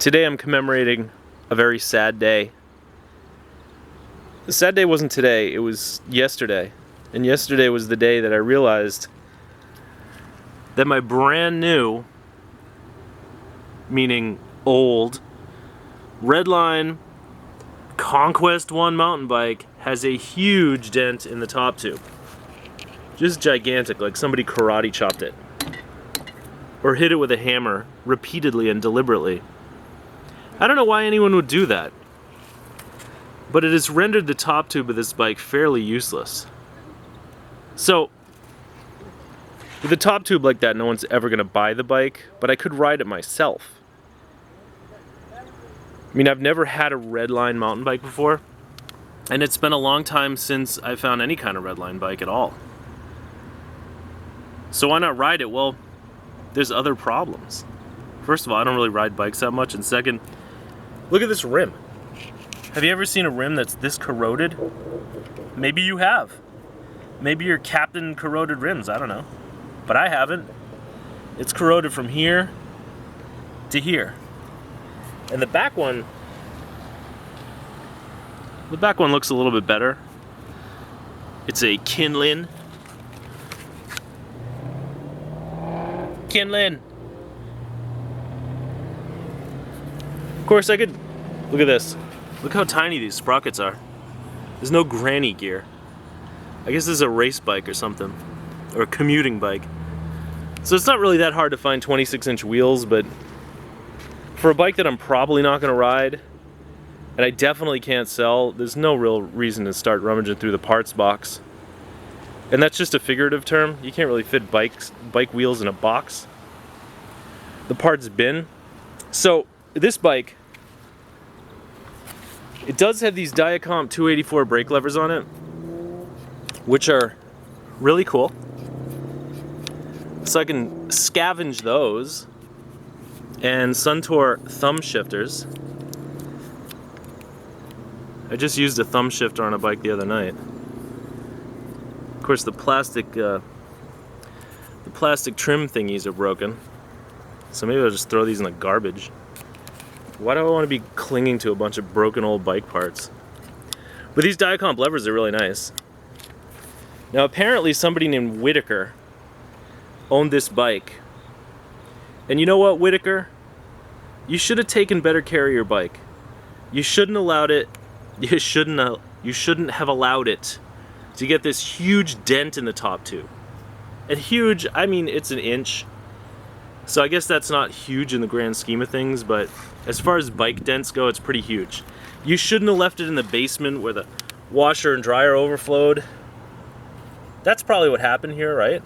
Today I'm commemorating a very sad day. The sad day wasn't today, it was yesterday. And yesterday was the day that I realized that my brand new, meaning old, Redline Conquest 1 mountain bike has a huge dent in the top tube. Just gigantic, like somebody karate chopped it. Or hit it with a hammer repeatedly and deliberately. I don't know why anyone would do that, but it has rendered the top tube of this bike fairly useless. So, with a top tube like that, no one's ever going to buy the bike, but I could ride it myself. I mean, I've never had a Redline mountain bike before, and it's been a long time since I found any kind of Redline bike at all. So why not ride it? Well, there's other problems. First of all, I don't really ride bikes that much, and second, look at this rim. Have you ever seen a rim that's this corroded? Maybe you have. Maybe you're Captain Corroded Rims, I don't know. But I haven't. It's corroded from here to here. And the back one looks a little bit better. It's a Kinlin. Of course I could, look at this. Look how tiny these sprockets are. There's no granny gear. I guess this is a race bike or something. Or a commuting bike. So it's not really that hard to find 26-inch wheels, but for a bike that I'm probably not going to ride, and I definitely can't sell, there's no real reason to start rummaging through the parts box. And that's just a figurative term. You can't really fit bike wheels in a box. The parts bin. So this bike, it does have these Diacomp 284 brake levers on it, which are really cool. So I can scavenge those, and Suntour thumb shifters. I just used a thumb shifter on a bike the other night. Of course, the plastic trim thingies are broken, so maybe I'll just throw these in the garbage. Why do I want to be clinging to a bunch of broken old bike parts? But these Diacomp levers are really nice. Now apparently somebody named Whitaker owned this bike. And you know what, Whitaker? You should have taken better care of your bike. You shouldn't have allowed it to get this huge dent in the top tube. And huge, I mean it's an inch. So I guess that's not huge in the grand scheme of things, but as far as bike dents go, it's pretty huge. You shouldn't have left it in the basement where the washer and dryer overflowed. That's probably what happened here, right?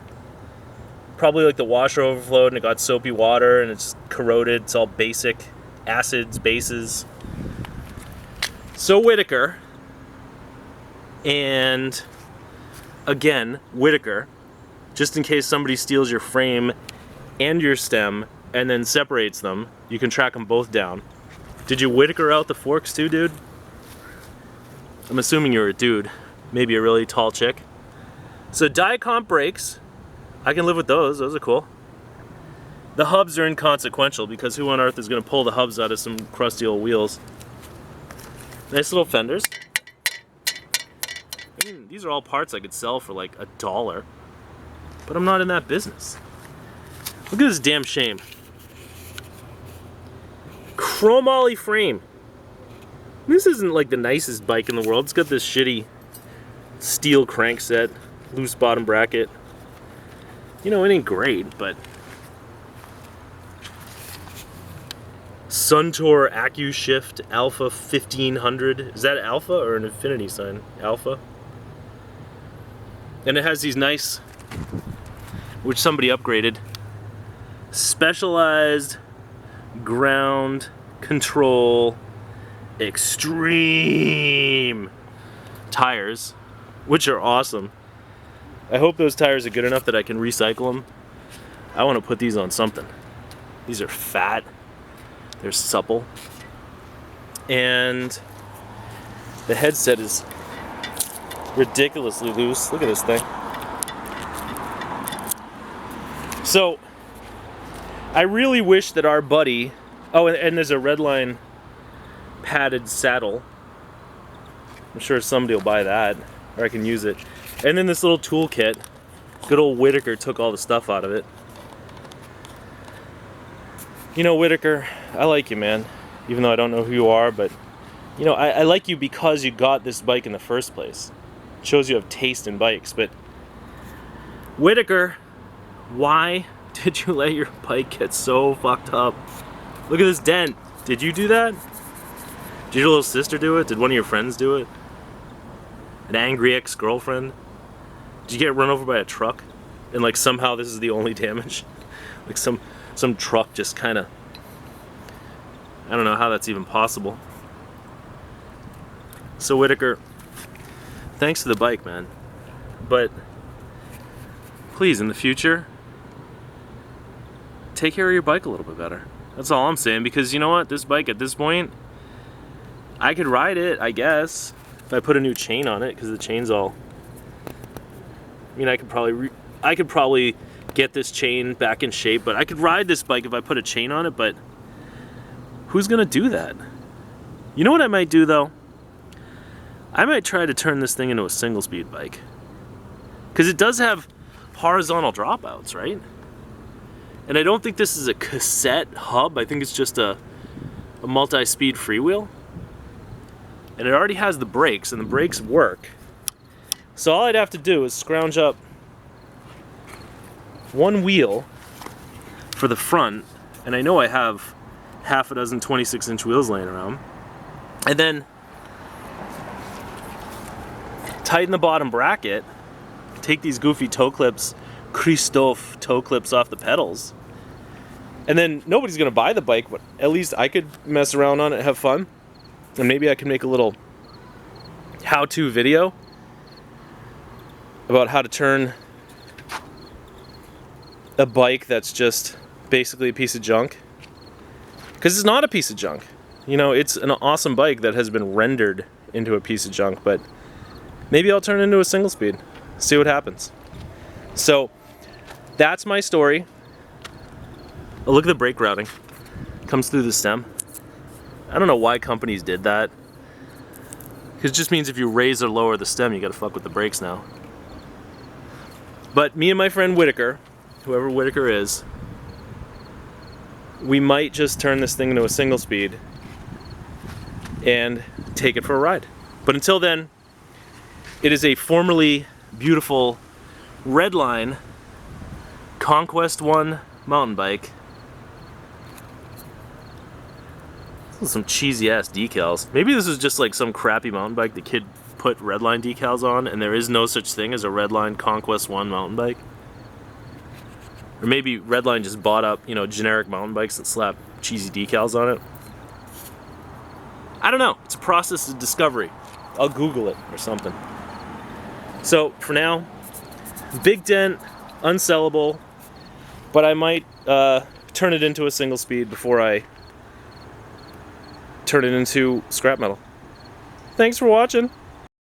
Probably like the washer overflowed and it got soapy water and it's corroded. It's all basic acids, bases. So Whitaker, and again, Whitaker, just in case somebody steals your frame and your stem and then separates them, you can track them both down. Did you Whitaker out the forks too, dude? I'm assuming you're a dude, maybe a really tall chick. So Diacomp brakes, I can live with those are cool. The hubs are inconsequential because who on earth is going to pull the hubs out of some crusty old wheels? Nice little fenders. I mean, these are all parts I could sell for like $1, but I'm not in that business. Look at this damn shame. Chromoly frame. This isn't like the nicest bike in the world. It's got this shitty steel crankset, loose bottom bracket. You know, it ain't great, but Suntour AccuShift Alpha 1500. Is that Alpha or an infinity sign? Alpha. And it has these nice, which somebody upgraded, specialized ground control extreme tires, which are awesome. I hope those tires are good enough that I can recycle them. I want to put these on something. These are fat, they're supple, and the headset is ridiculously loose. Look at this thing. So I really wish that our buddy Oh, and there's a Redline padded saddle. I'm sure somebody will buy that, or I can use it. And then this little toolkit. Good old Whitaker took all the stuff out of it. You know, Whitaker, I like you, man. Even though I don't know who you are, but you know, I like you because you got this bike in the first place. It shows you have taste in bikes, but Whitaker, why did you let your bike get so fucked up? Look at this dent. Did you do that? Did your little sister do it? Did one of your friends do it? An angry ex-girlfriend? Did you get run over by a truck? And like somehow this is the only damage? Like some truck just kind of... I don't know how that's even possible. So Whitaker, thanks to the bike, man. But please, in the future, take care of your bike a little bit better. That's all I'm saying, because you know what? This bike at this point, I could ride it, I guess, if I put a new chain on it, because the chain's all... I mean, I could probably get this chain back in shape, but I could ride this bike if I put a chain on it, but who's gonna do that? You know what I might do, though? I might try to turn this thing into a single-speed bike. Because it does have horizontal dropouts, right? And I don't think this is a cassette hub. I think it's just a multi-speed freewheel. And it already has the brakes, and the brakes work. So all I'd have to do is scrounge up one wheel for the front, and I know I have half a dozen 26-inch wheels laying around, and then tighten the bottom bracket, take these goofy toe clips, Christophe toe clips off the pedals, and then nobody's gonna buy the bike, but at least I could mess around on it, have fun, and maybe I can make a little how-to video about how to turn a bike that's just basically a piece of junk. Because it's not a piece of junk. You know, it's an awesome bike that has been rendered into a piece of junk, but maybe I'll turn it into a single speed. See what happens. So, that's my story. Oh, look at the brake routing. Comes through the stem. I don't know why companies did that. Because it just means if you raise or lower the stem, you gotta fuck with the brakes now. But me and my friend Whitaker, whoever Whitaker is, we might just turn this thing into a single speed and take it for a ride. But until then, it is a formerly beautiful Redline Conquest 1 mountain bike. Some cheesy ass decals. Maybe this is just like some crappy mountain bike the kid put Redline decals on, and there is no such thing as a Redline Conquest 1 mountain bike. Or maybe Redline just bought up, you know, generic mountain bikes that slap cheesy decals on it. I don't know. It's a process of discovery. I'll Google it or something. So for now, big dent, unsellable, but I might turn it into a single speed before I turn it into scrap metal. Thanks for watching.